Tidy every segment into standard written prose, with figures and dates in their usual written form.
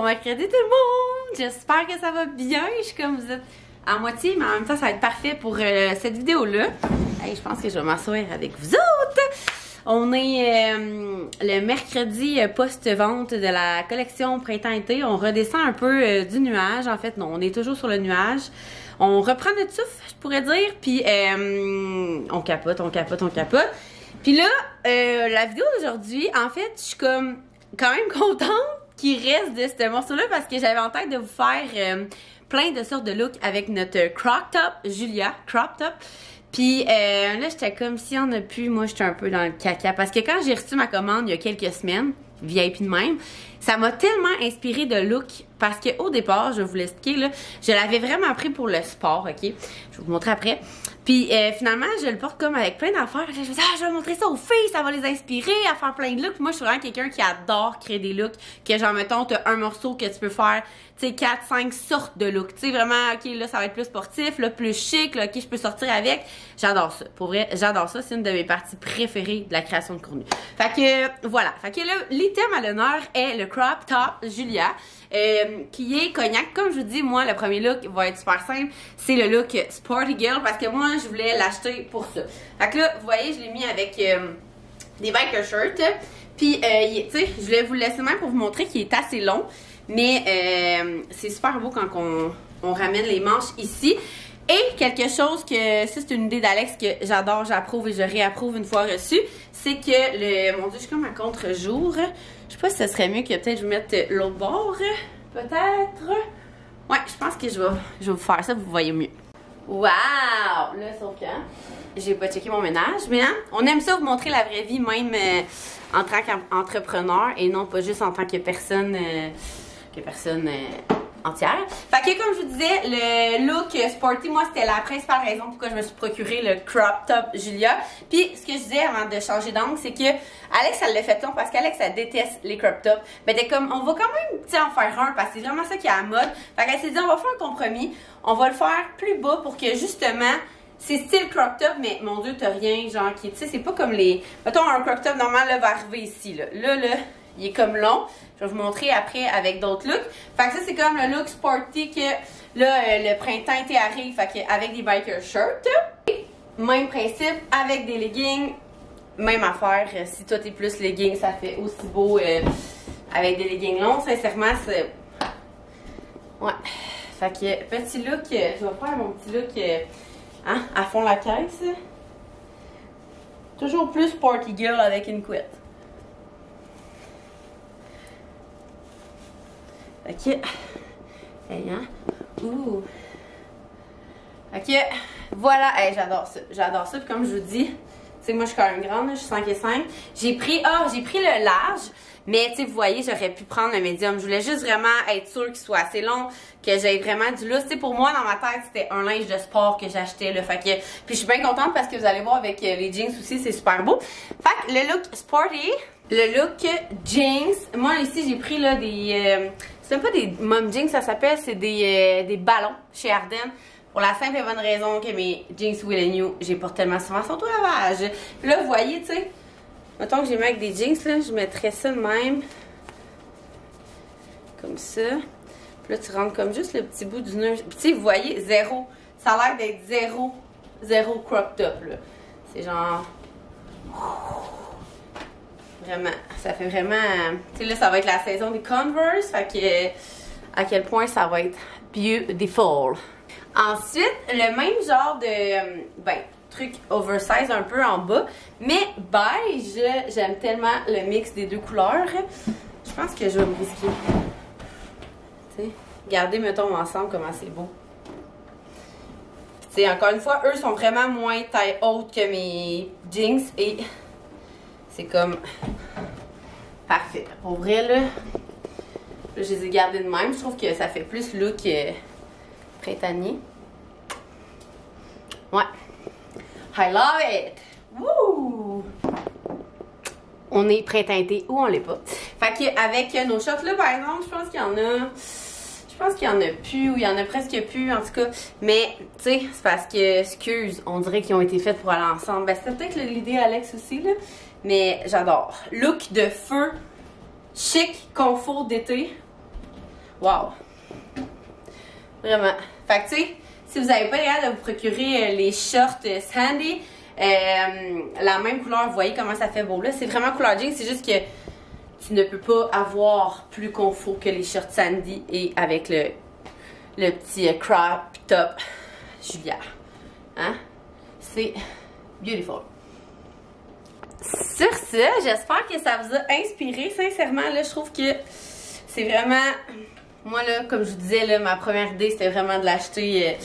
mercredi tout le monde! J'espère que ça va bien. Je suis comme vous êtes à moitié, mais en même temps, ça va être parfait pour cette vidéo-là. Hey, je pense que je vais m'asseoir avec vous autres! On est le mercredi post-vente de la collection printemps-été. On redescend un peu du nuage. En fait, non, on est toujours sur le nuage. On reprend notre souffle, je pourrais dire. Puis, on capote. Puis là, la vidéo d'aujourd'hui, en fait, je suis comme quand même contente qu'il reste de ce morceau-là parce que j'avais en tête de vous faire plein de sortes de looks avec notre crop top, Julia, crop top. Puis là, j'étais comme si on a pu, moi j'étais un peu dans le caca parce que quand j'ai reçu ma commande il y a quelques semaines, VIP de même, ça m'a tellement inspiré de look parce qu'au départ, je vais vous l'expliquer là, je l'avais vraiment pris pour le sport, ok? Je vais vous montrer après. Puis finalement, je le porte comme avec plein d'affaires. Je me dis, je vais montrer ça aux filles, ça va les inspirer à faire plein de looks. Puis moi, je suis vraiment quelqu'un qui adore créer des looks. Que genre, mettons, t'as un morceau que tu peux faire, tu sais, 4-5 sortes de looks. Tu sais, vraiment, ok, là, ça va être plus sportif, là, plus chic, là, ok, je peux sortir avec. J'adore ça. Pour vrai, j'adore ça. C'est une de mes parties préférées de la création de contenu. Fait que, voilà. Fait que là, l'item à l'honneur est le crop top Julia. Qui est cognac. Comme je vous dis, moi, le premier look va être super simple. C'est le look Sporty Girl parce que moi, je voulais l'acheter pour ça. Fait que là, vous voyez, je l'ai mis avec des biker shirts. Puis, tu sais, je voulais vous le laisser même pour vous montrer qu'il est assez long. Mais c'est super beau quand on ramène les manches ici. Et quelque chose que, ça c'est une idée d'Alex que j'adore, j'approuve et je réapprouve une fois reçue, c'est que le, mon Dieu, je suis comme à contre-jour. Je sais pas si ce serait mieux que peut-être je vous mette l'autre bord, peut-être. Ouais, je pense que je vais vous faire ça, vous voyez mieux. Waouh! Là, sauf que j'ai pas checké mon ménage, mais hein, on aime ça vous montrer la vraie vie, même en tant qu'entrepreneur et non pas juste en tant que personne entière. Fait que comme je vous disais, le look sporty, moi c'était la principale raison pourquoi je me suis procuré le crop top Julia. Puis ce que je disais avant de changer d'angle, c'est que Alex elle l'a fait long parce qu'Alex elle déteste les crop tops. Mais t'es comme, on va quand même en faire un parce que c'est vraiment ça qui est à la mode. Fait qu'elle s'est dit on va faire un compromis, on va le faire plus bas pour que justement c'est style crop top, mais mon Dieu, t'as rien genre qui, tu sais, c'est pas comme les, mettons un crop top normal là va arriver ici là, il est comme long. Je vais vous montrer après avec d'autres looks. Fait que ça, c'est comme le look sporty que là, le printemps été arrive. Fait que avec des biker shirts. Même principe avec des leggings. Même affaire. Si toi t'es plus leggings, ça fait aussi beau avec des leggings longs. Sincèrement, c'est. Ouais. Fait que petit look. Je vais faire mon petit look à fond la caisse. Toujours plus sporty girl avec une couette. Ok. Hey, hein? Ouh. Ok. Voilà. Hey, j'adore ça. J'adore ça. Puis comme je vous dis, tu sais, moi, je suis quand même grande. Je suis 5'5". J'ai pris le large. Mais, tu sais, vous voyez, j'aurais pu prendre le médium. Je voulais juste vraiment être sûre qu'il soit assez long, que j'aie vraiment du lousse. Tu sais, pour moi, dans ma tête, c'était un linge de sport que j'achetais, là. Fait que, puis je suis bien contente parce que vous allez voir avec les jeans aussi, c'est super beau. Fait que le look sporty, le look jeans. Moi, ici, j'ai pris, là, des... c'est même pas des mom jeans, ça s'appelle, c'est des ballons chez Ardennes. Pour la simple et bonne raison que mes jeans Will & You, j'ai porté tellement souvent, sont au lavage. Puis là, vous voyez, tu sais, mettons que j'ai mis avec des jeans, là, je mettrais ça de même. Comme ça. Puis là, tu rentres comme juste le petit bout du nœud. Puis tu sais, vous voyez, zéro. Ça a l'air d'être zéro crop top, là. C'est genre... Vraiment, ça fait vraiment... Tu sais, là, ça va être la saison des Converse. Fait que, à quel point ça va être beautiful. Ensuite, le même genre de... truc oversize un peu en bas. Mais beige, j'aime tellement le mix des deux couleurs. Je pense que je vais me risquer. Tu sais, regardez, mettons, ensemble comment c'est beau. Tu sais, encore une fois, eux sont vraiment moins taille haute que mes jeans. Et... c'est comme parfait. Pour vrai, là, je les ai gardés de même. Je trouve que ça fait plus look printanier. Ouais. I love it! Woo! On est printemps-été ou on l'est pas. Fait qu'avec nos shorts là, par exemple, je pense qu'il y en a... Je pense qu'il y en a plus ou il y en a presque plus en tout cas. Mais, tu sais, c'est parce que, excuse, on dirait qu'ils ont été faits pour aller ensemble. Ben, c'était peut-être l'idée Alex aussi, là. Mais j'adore. Look de feu, chic, confort d'été. Wow! Vraiment. Fait que tu sais, si vous n'avez pas l'air de vous procurer les shorts Sandy, la même couleur, vous voyez comment ça fait beau là. C'est vraiment couleur jean, c'est juste que tu ne peux pas avoir plus confort que les shorts Sandy et avec le petit crop top Julia. Hein? C'est beautiful. Sur ce, j'espère que ça vous a inspiré. Sincèrement, là, je trouve que c'est vraiment... Moi, là, comme je vous disais, là, ma première idée, c'était vraiment de l'acheter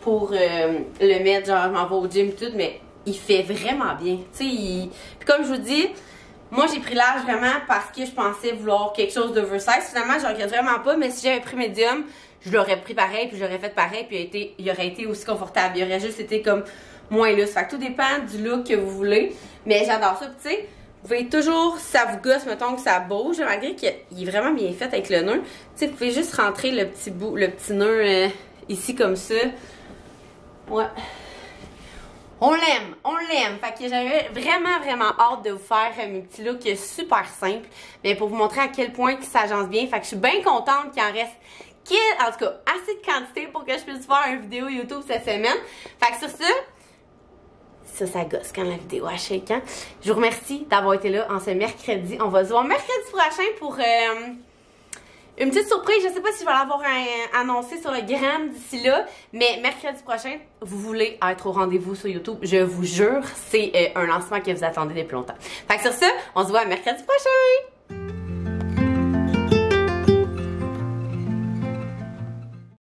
pour le mettre, genre, je m'en vais au gym et tout, mais il fait vraiment bien. Tu sais, puis comme je vous dis, moi, j'ai pris l'âge vraiment parce que je pensais vouloir quelque chose d'oversize. Finalement, je regrette vraiment pas, mais si j'avais pris médium, je l'aurais pris pareil, puis j'aurais fait pareil, puis il aurait été aussi confortable. Il aurait juste été comme moins lousse. Fait que tout dépend du look que vous voulez. Mais j'adore ça. Puis tu sais, vous pouvez toujours, si ça vous gosse, mettons que ça bouge, malgré qu'il est vraiment bien fait avec le nœud. Tu sais, vous pouvez juste rentrer le petit bout, le petit nœud ici comme ça. Ouais. On l'aime, on l'aime. Fait que j'avais vraiment hâte de vous faire mes petits looks super simples. Mais pour vous montrer à quel point que ça agence bien. Fait que je suis bien contente qu'il en reste en tout cas assez de quantité pour que je puisse faire une vidéo YouTube cette semaine. Fait que sur ça gosse quand la vidéo a shake, hein? Je vous remercie d'avoir été là en ce mercredi. On va se voir mercredi prochain pour une petite surprise. Je sais pas si je vais l'avoir annoncé sur le gram d'ici là, mais mercredi prochain, vous voulez être au rendez-vous sur YouTube, je vous jure, c'est un lancement que vous attendez depuis longtemps. Fait que sur ça, on se voit mercredi prochain!